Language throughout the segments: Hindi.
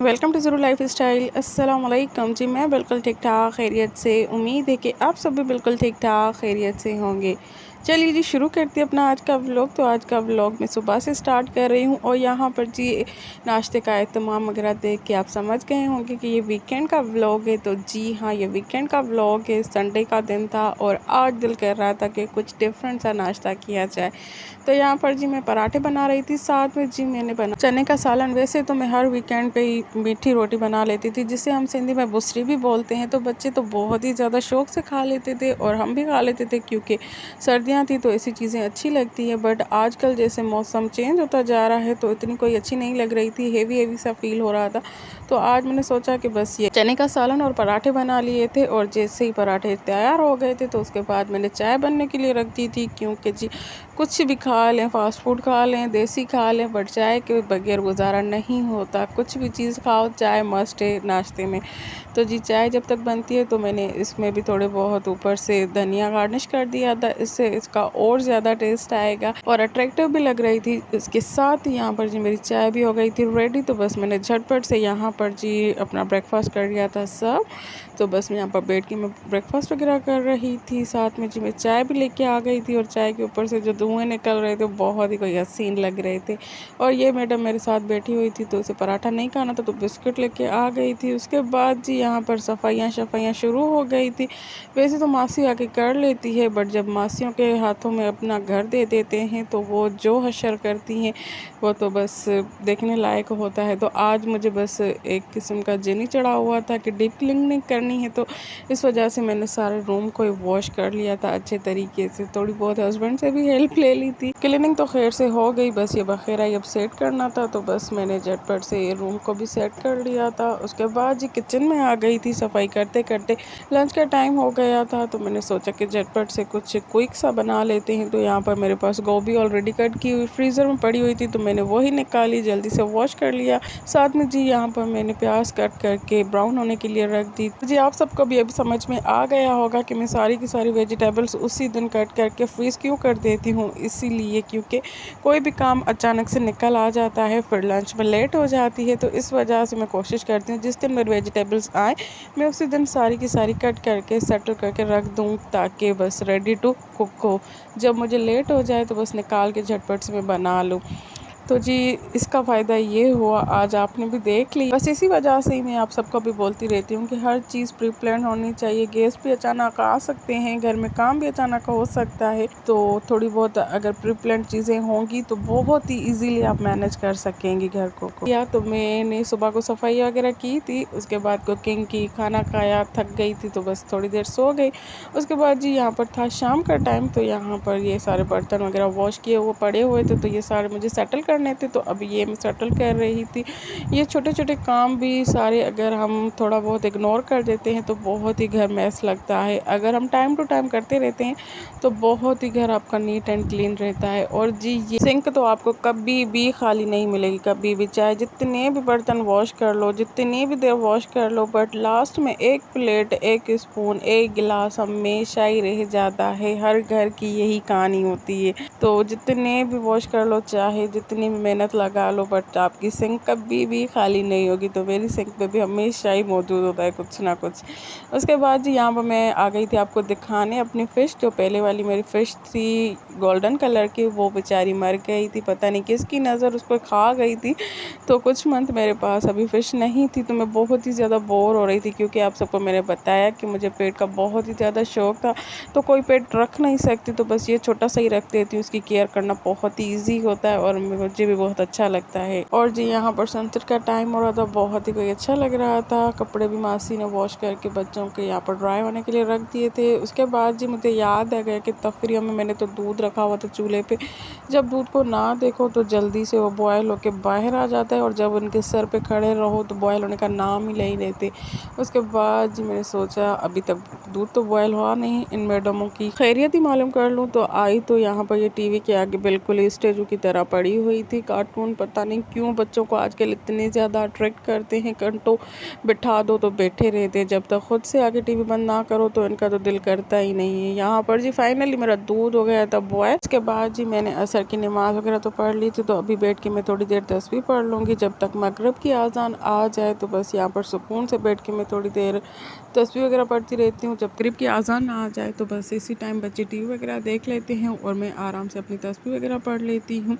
वेलकम टू ज़रूर लाइफ स्टाइल। अस्सलाम वालेकुम जी। मैं बिल्कुल ठीक ठाक खैरियत से, उम्मीद है कि आप सब भी बिल्कुल ठीक ठाक खैरियत से होंगे। चलिए जी शुरू करते हैं अपना आज का व्लॉग। तो आज का व्लॉग मैं सुबह से स्टार्ट कर रही हूँ और यहाँ पर जी नाश्ते का एहतमाम वगैरह देख के आप समझ गए होंगे कि ये वीकेंड का व्लॉग है। तो जी हाँ, ये वीकेंड का व्लॉग है। संडे का दिन था और आज दिल कर रहा था कि कुछ डिफरेंट सा नाश्ता किया जाए। तो यहाँ पर जी मैं पराठे बना रही थी, साथ में जी मैंने बना चने का सालन। वैसे तो मैं हर वीकेंड पे ही मीठी रोटी बना लेती थी, जिसे हम सिंधी में बुसरी भी बोलते हैं। तो बच्चे तो बहुत ही ज़्यादा शौक से खा लेते थे और हम भी खा लेते थे, क्योंकि सर्दियाँ थी तो ऐसी चीज़ें अच्छी लगती हैं। बट आजकल जैसे मौसम चेंज होता जा रहा है तो इतनी कोई अच्छी नहीं लग रही थी, हेवी हेवी सा फील हो रहा था। तो आज मैंने सोचा कि बस ये चने का सालन और पराठे बना लिए थे, और जैसे ही पराठे तैयार हो गए थे तो उसके बाद मैंने चाय बनने के लिए रख दी थी, क्योंकि जी कुछ भी खा लें, फास्ट फूड खा लें, देसी खा लें, बट चाय के बगैर गुजारा नहीं होता। कुछ भी चीज़ खाओ, चाय मस्ट है नाश्ते में। तो जी चाय जब तक बनती है तो मैंने इसमें भी थोड़े बहुत ऊपर से धनिया गार्निश कर दिया था, इससे इसका और ज़्यादा टेस्ट आएगा और अट्रैक्टिव भी लग रही थी। इसके साथ ही यहाँ पर जी मेरी चाय भी हो गई थी रेडी। तो बस मैंने झटपट से यहाँ पर जी अपना ब्रेकफास्ट कर लिया था सब। तो बस मैं यहाँ पर बैठ के मैं ब्रेकफास्ट वगैरह कर रही थी, साथ में जी मैं चाय भी लेके आ गई थी। और चाय के ऊपर से जो धुएँ निकल रहे थे बहुत ही कोई हसीन लग रहे थे। और ये मैडम मेरे साथ बैठी हुई थी, तो उसे पराठा नहीं खाना था तो बिस्किट लेके आ गई थी। उसके बाद जी यहाँ पर सफाइयाँ शुरू हो गई थी। वैसे तो मासी आके कर लेती है, बट जब मासियों के हाथों में अपना घर दे देते हैं तो वो जो हशर करती हैं वो तो बस देखने लायक होता है। तो आज मुझे बस एक किस्म का जिनी चढ़ा हुआ था कि डीप क्लीनिंग करनी है, तो इस वजह से मैंने सारे रूम को वॉश कर लिया था अच्छे तरीके से। थोड़ी बहुत हस्बैंड से भी हेल्प ले ली थी। क्लीनिंग तो खैर से हो गई, बस ये बखेरा अब सेट करना था। तो बस मैंने झटपट से ये रूम को भी सेट कर लिया था। उसके बाद जी किचन में आ गई थी सफाई करते करते। लंच का टाइम हो गया था तो मैंने सोचा कि झटपट से कुछ क्विक सा बना लेते हैं। तो यहाँ पर मेरे पास गोभी ऑलरेडी कट की हुई फ्रीज़र में पड़ी हुई थी, तो मैंने वही निकाली, जल्दी से वॉश कर लिया। साथ में जी यहाँ पर मैंने प्याज कट करके ब्राउन होने के लिए रख दी। जी आप सबको भी अभी समझ में आ गया होगा कि मैं सारी की सारी वेजिटेबल्स उसी दिन कट करके फ्रीज़ क्यों कर देती हूँ। इसीलिए क्योंकि कोई भी काम अचानक से निकल आ जाता है, फिर लंच में लेट हो जाती है। तो इस वजह से मैं कोशिश करती हूँ जिस दिन मेरे वेजिटेबल्स आए मैं उसी दिन सारी की सारी कट करके सेटल करके रख दूँ, ताकि बस रेडी टू कुक हो। जब मुझे लेट हो जाए तो बस निकाल के झटपट से मैं बना लूँ। तो जी इसका फ़ायदा ये हुआ, आज आपने भी देख ली। बस इसी वजह से ही मैं आप सबको भी बोलती रहती हूँ कि हर चीज़ प्री प्लान होनी चाहिए। गेस्ट भी अचानक आ सकते हैं, घर में काम भी अचानक हो सकता है, तो थोड़ी बहुत अगर प्री प्लान चीज़ें होंगी तो बहुत ही इजीली आप मैनेज कर सकेंगी घर को। या तो मैंने सुबह को सफाई वगैरह की थी, उसके बाद कुकिंग की, खाना खाया, थक गई थी तो बस थोड़ी देर सो गई। उसके बाद जी यहाँ पर था शाम का टाइम, तो यहाँ पर ये सारे बर्तन वगैरह वॉश किए हुए पड़े हुए थे, तो ये सारे मुझे सेटल करने थे। तो अभी ये मैं सेटल कर रही थी। ये छोटे छोटे काम भी सारे अगर हम थोड़ा बहुत इग्नोर कर देते हैं तो बहुत ही घर मैस लगता है। अगर हम टाइम टू टाइम करते रहते हैं तो बहुत ही घर आपका नीट एंड क्लीन रहता है। और जी ये सिंक तो आपको कभी भी खाली नहीं मिलेगी, कभी भी, चाहे जितने भी बर्तन वॉश कर लो, जितनी भी देर वॉश कर लो, बट लास्ट में एक प्लेट, एक स्पून, एक गिलास हमेशा ही रह जाता है। हर घर की यही कहानी होती है। तो जितने भी वॉश कर लो, चाहे जितनी भी मेहनत लगा लो, बट आपकी सिंक कभी भी खाली नहीं होगी। तो मेरी सिंक पे भी हमेशा ही मौजूद होता है कुछ ना कुछ। उसके बाद जी यहाँ पर मैं आ गई थी आपको दिखाने अपनी फ़िश। जो पहले वाली मेरी फ़िश थी गोल्डन कलर की, वो बेचारी मर गई थी, पता नहीं किसकी नज़र उसको खा गई थी। तो कुछ मंथ मेरे पास अभी फ़िश नहीं थी, तो मैं बहुत ही ज़्यादा बोर हो रही थी, क्योंकि आप सबको मैंने बताया कि मुझे पेट का बहुत ही ज़्यादा शौक़ था। तो कोई पेट रख नहीं सकती, तो बस ये छोटा सा ही रख देती हूँ। उसकी केयर करना बहुत ही ईजी होता है और मुझे भी बहुत अच्छा लगता है। और जी यहाँ पर सनसेट का टाइम हो रहा था, बहुत ही कोई अच्छा लग रहा था। कपड़े भी मासी ने वॉश करके बच्चों के यहाँ पर ड्राई होने के लिए रख दिए थे। उसके बाद जी मुझे याद आ गया कि तफरियों में मैंने तो दूध रखा हुआ था चूल्हे पे। जब दूध को ना देखो तो जल्दी से वो बॉयल होके बाहर आ जाता है, और जब उनके सर पे खड़े रहो तो बॉयल होने का नाम ही नहीं लेते। उसके बाद जी मैंने सोचा अभी तक दूध तो बॉयल हुआ नहीं, इन मैडमों की खैरियत ही मालूम कर लूँ। तो आई तो यहाँ पर ये टीवी के आगे बिल्कुल स्टेचू की तरह पड़ी हुई गई थी। कार्टून पता नहीं क्यों बच्चों को आजकल इतने ज़्यादा अट्रैक्ट करते हैं, घंटों बिठा दो तो बैठे रहते, जब तक खुद से आगे टीवी बंद ना करो तो इनका तो दिल करता ही नहीं है। यहाँ पर जी फाइनली मेरा दूध हो गया था बॉयल। इसके बाद जी मैंने असर की नमाज़ वगैरह तो पढ़ ली थी, तो अभी बैठ के मैं थोड़ी देर तस्बीह पढ़ लूँगी। जब तक मगरिब की आज़ान आ जाए तो बस यहाँ पर सुकून से बैठ के मैं थोड़ी देर तस्बीह वगैरह पढ़ती रहती हूँ। जब मगरिब की आज़ान ना आ जाए तो बस इसी टाइम बच्चे टीवी वगैरह देख लेते हैं और मैं आराम से अपनी तस्बीह वगैरह पढ़ लेती हूँ।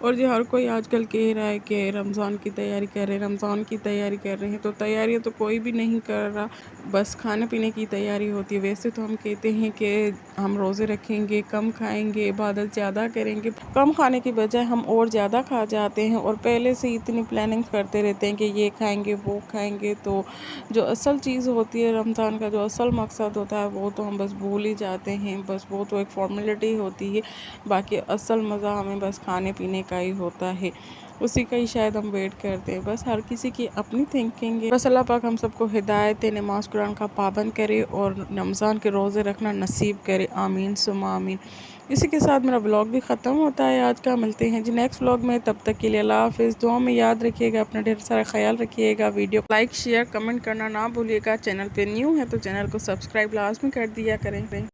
और जो हर कोई आजकल कह रहा है कि रमज़ान की तैयारी कर रहे हैं, रमज़ान की तैयारी कर रहे हैं, तो तैयारी तो कोई भी नहीं कर रहा, बस खाने पीने की तैयारी होती है। वैसे तो हम कहते हैं कि हम रोज़े रखेंगे, कम खाएंगे, इबादत ज़्यादा करेंगे, कम खाने की बजाय हम और ज़्यादा खा जाते हैं और पहले से इतनी प्लानिंग करते रहते हैं कि ये खाएंगे वो खाएंगे। तो जो असल चीज़ होती है रमज़ान का, जो असल मकसद होता है, वो तो हम बस भूल ही जाते हैं। बस वो तो एक फॉर्मेलिटी होती है, बाकी असल मज़ा हमें बस खाने पीने का ही होता है, उसी का ही शायद हम वेट करते हैं। बस हर किसी की अपनी थिंकिंग है। बस अल्लाह पाक हम सबको हिदायत नमाज कुरान का पाबंद करे और रमज़ान के रोज़े रखना नसीब करे, आमीन सुम्मा आमीन। इसी के साथ मेरा व्लॉग भी ख़त्म होता है आज का। मिलते हैं जी नेक्स्ट व्लॉग में, तब तक के लिए अल्लाह हाफ़िज़। दुआ में याद रखिएगा, अपना ढेर सारा ख्याल रखिएगा। वीडियो लाइक शेयर कमेंट करना ना भूलिएगा। चैनल पे न्यू है तो चैनल को सब्सक्राइब लाजमी कर दिया करें।